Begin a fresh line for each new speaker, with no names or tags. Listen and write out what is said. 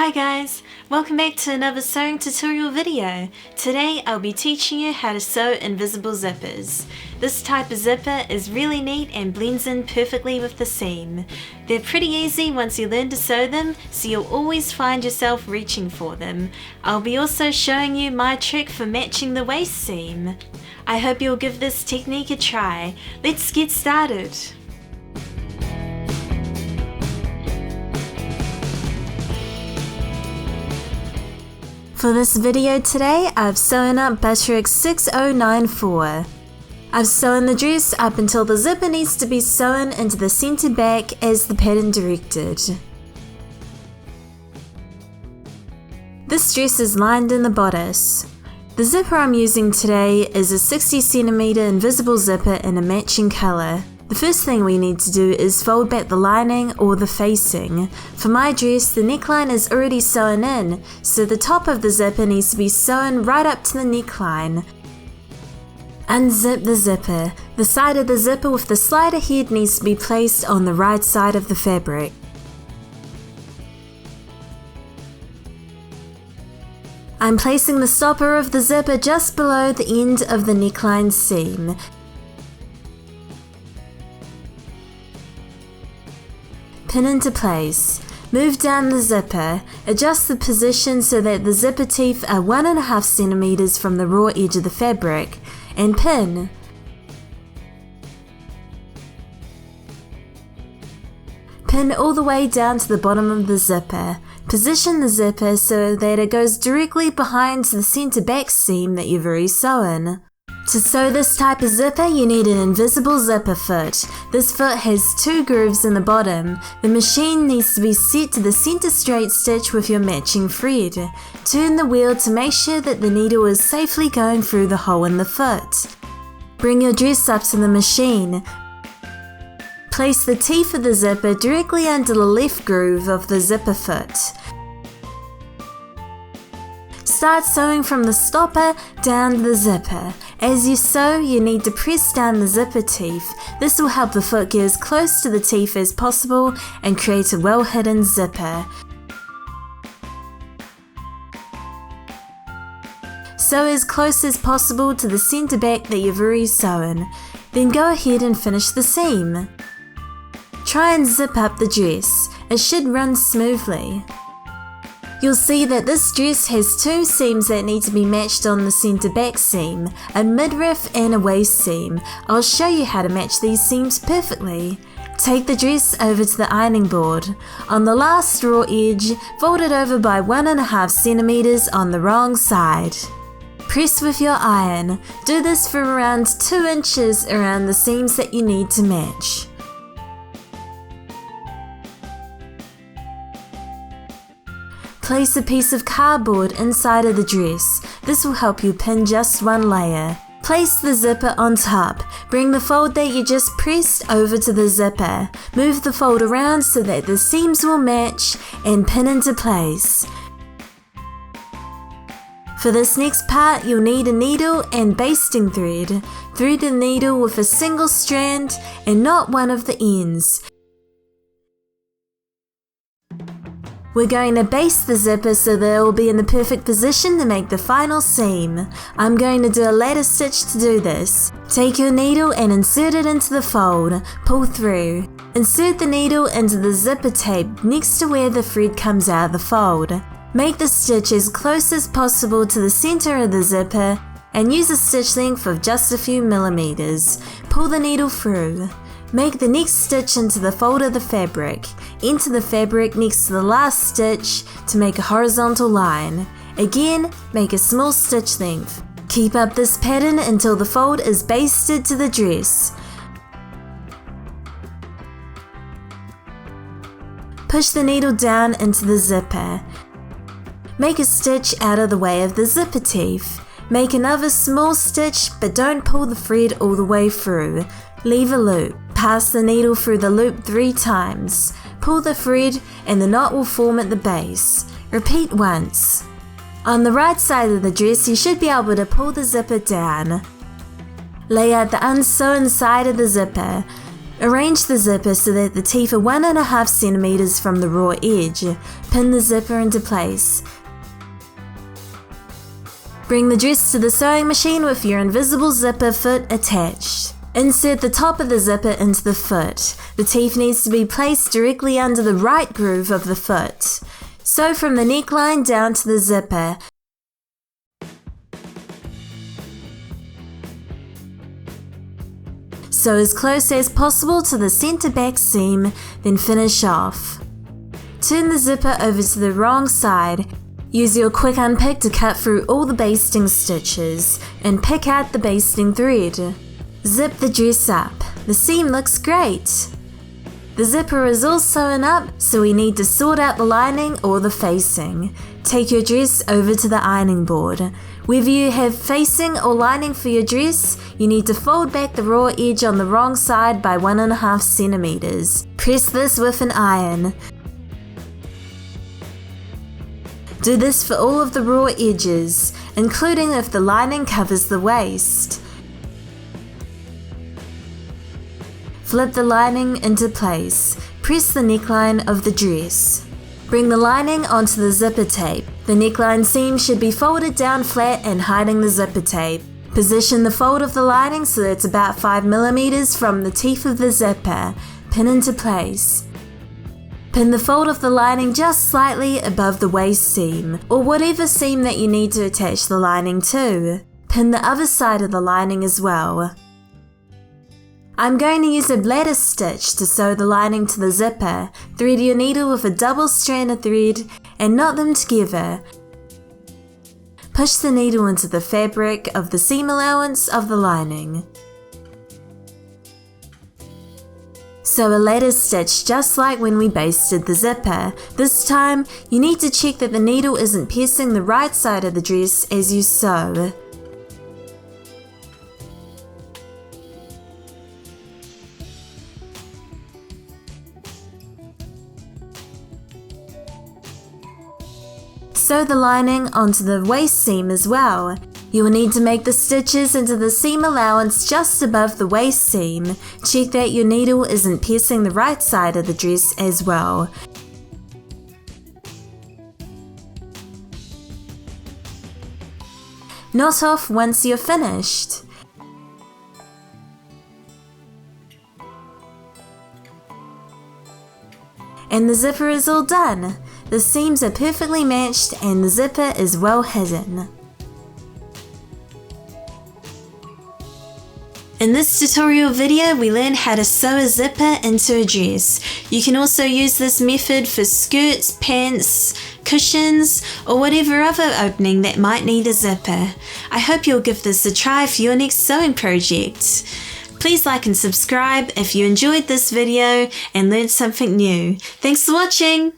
Hi guys, welcome back to another sewing tutorial video. Today I'll be teaching you how to sew invisible zippers. This type of zipper is really neat and blends in perfectly with the seam. They're pretty easy once you learn to sew them, so you'll always find yourself reaching for them. I'll be also showing you my trick for matching the waist seam. I hope you'll give this technique a try. Let's get started. For this video today, I've sewn up butterick 6094. I've sewn the dress up until the zipper needs to be sewn into the center back as the pattern directed. This dress is lined in the bodice. The zipper I'm using today is a 60cm invisible zipper in a matching colour. The first thing we need to do is fold back the lining or the facing. For my dress, the neckline is already sewn in, so the top of the zipper needs to be sewn right up to the neckline. Unzip the zipper. The side of the zipper with the slider head needs to be placed on the right side of the fabric. I'm placing the stopper of the zipper just below the end of the neckline seam. Pin into place. Move down the zipper. Adjust the position so that the zipper teeth are 1.5 cm from the raw edge of the fabric, and pin. Pin all the way down to the bottom of the zipper. Position the zipper so that it goes directly behind the center back seam that you've already sewn. To sew this type of zipper, you need an invisible zipper foot. This foot has 2 grooves in the bottom. The machine needs to be set to the center straight stitch with your matching thread. Turn the wheel to make sure that the needle is safely going through the hole in the foot. Bring your dress up to the machine. Place the teeth of the zipper directly under the left groove of the zipper foot. Start sewing from the stopper down the zipper. As you sew, you need to press down the zipper teeth. This will help the foot get as close to the teeth as possible and create a well-hidden zipper. Sew as close as possible to the center back that you've already sewn. Then go ahead and finish the seam. Try and zip up the dress. It should run smoothly. You'll see that this dress has 2 seams that need to be matched on the center back seam, a midriff and a waist seam. I'll show you how to match these seams perfectly. Take the dress over to the ironing board. On the last raw edge, fold it over by 1.5 cm on the wrong side. Press with your iron. Do this for around 2 inches around the seams that you need to match. Place a piece of cardboard inside of the dress. This will help you pin just 1 layer. Place the zipper on top. Bring the fold that you just pressed over to the zipper. Move the fold around so that the seams will match and pin into place. For this next part, you'll need a needle and basting thread. Thread the needle with a single strand and not one of the ends. We're going to baste the zipper so that it will be in the perfect position to make the final seam. I'm going to do a ladder stitch to do this. Take your needle and insert it into the fold. Pull through. Insert the needle into the zipper tape next to where the thread comes out of the fold. Make the stitch as close as possible to the center of the zipper and use a stitch length of just a few millimeters. Pull the needle through. Make the next stitch into the fold of the fabric. Enter the fabric next to the last stitch to make a horizontal line. Again, make a small stitch length. Keep up this pattern until the fold is basted to the dress. Push the needle down into the zipper. Make a stitch out of the way of the zipper teeth. Make another small stitch, but don't pull the thread all the way through. Leave a loop. Pass the needle through the loop 3 times. Pull the thread and the knot will form at the base. Repeat once. On the right side of the dress, you should be able to pull the zipper down. Lay out the unsewn side of the zipper. Arrange the zipper so that the teeth are 1.5 centimeters from the raw edge. Pin the zipper into place. Bring the dress to the sewing machine with your invisible zipper foot attached. Insert the top of the zipper into the foot. The teeth needs to be placed directly under the right groove of the foot. Sew from the neckline down to the zipper. Sew as close as possible to the center back seam, then finish off. Turn the zipper over to the wrong side. Use your quick unpick to cut through all the basting stitches and pick out the basting thread. Zip the dress up. The seam looks great. The zipper is all sewn up, so we need to sort out the lining or the facing. Take your dress over to the ironing board. Whether you have facing or lining for your dress, you need to fold back the raw edge on the wrong side by 1.5 centimeters. Press this with an iron. Do this for all of the raw edges, including if the lining covers the waist. Flip the lining into place. Press the neckline of the dress. Bring the lining onto the zipper tape. The neckline seam should be folded down flat and hiding the zipper tape. Position the fold of the lining so that it's about 5 millimeters from the teeth of the zipper. Pin into place. Pin the fold of the lining just slightly above the waist seam, or whatever seam that you need to attach the lining to. Pin the other side of the lining as well. I'm going to use a bladder stitch to sew the lining to the zipper. Thread your needle with a double strand of thread and knot them together. Push the needle into the fabric of the seam allowance of the lining. Sew a ladder stitch just like when we basted the zipper. This time, you need to check that the needle isn't piercing the right side of the dress as you sew. Sew the lining onto the waist seam as well. You will need to make the stitches into the seam allowance just above the waist seam. Check that your needle isn't piercing the right side of the dress as well. Knot off once you're finished. And the zipper is all done. The seams are perfectly matched and the zipper is well hidden. In this tutorial video, we learned how to sew a zipper into a dress. You can also use this method for skirts, pants, cushions, or whatever other opening that might need a zipper. I hope you'll give this a try for your next sewing project. Please like and subscribe if you enjoyed this video and learned something new. Thanks for watching!